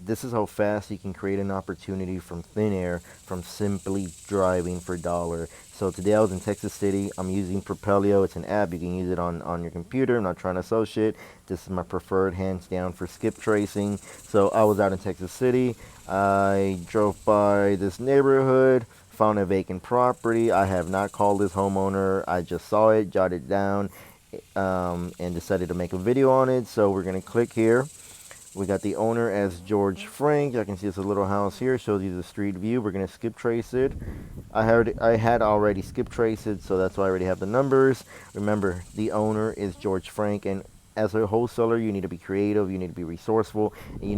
this is how fast you can create an opportunity from thin air from simply driving for dollar. So today I was in Texas City. I'm using Propelio. It's an app. You can use it on your computer. I'm not trying to sell shit. This is my preferred, hands down, for skip tracing. So I was out in Texas City. I drove by this neighborhood, found a vacant property. I have not called this homeowner. I just saw it, jotted it down, and decided to make a video on it. So we're going to click here. We got the owner as George Frank. I can see it's a little house here. Shows you the street view. We're gonna skip trace it. I had already skip traced it, so that's why I already have the numbers. Remember, the owner is George Frank, and as a wholesaler, you need to be creative. You need to be resourceful, and you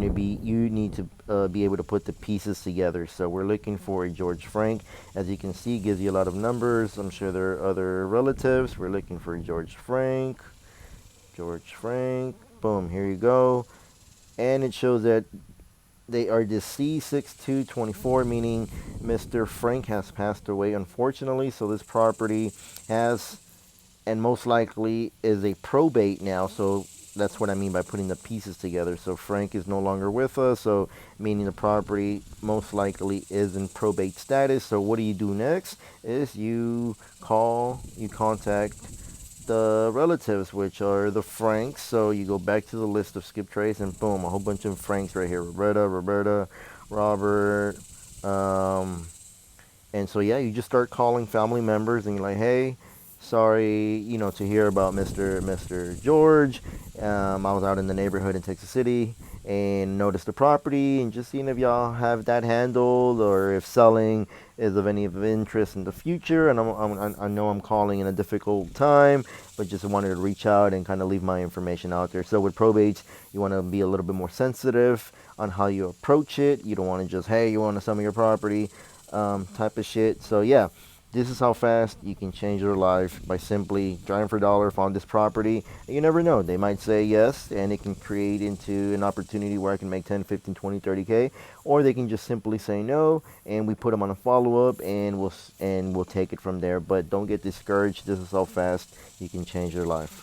need to be able to put the pieces together. So we're looking for a George Frank. As you can see, gives you a lot of numbers. I'm sure there are other relatives. We're looking for George Frank. George Frank. Boom. Here you go. And it shows that they are deceased 6/2/24, meaning Mr. Frank has passed away, unfortunately. So this property has, and most likely is, a probate now. So that's what I mean by putting the pieces together. So Frank is no longer with us, so meaning the property most likely is in probate status. So what do you do next? Is you contact the relatives, which are the Franks. So you go back to the list of skip trace, and boom, a whole bunch of Franks right here. Roberta, Robert. And so yeah, you just start calling family members, and you're like, hey, sorry, to hear about Mr. George. I was out in the neighborhood in Texas City and noticed the property, and just seeing if y'all have that handled, or if selling is of any of interest in the future. And I know I'm calling in a difficult time, but just wanted to reach out and kind of leave my information out there. So with probates, you want to be a little bit more sensitive on how you approach it. You don't want to just, hey, you want to sell me your property, type of shit. So yeah, this is how fast you can change your life by simply driving for a dollar, found this property. And you never know, they might say yes, and it can create into an opportunity where I can make 10, 15, 20, 30K, or they can just simply say no, and we put them on a follow-up, and we'll take it from there. But don't get discouraged. This is how fast you can change your life.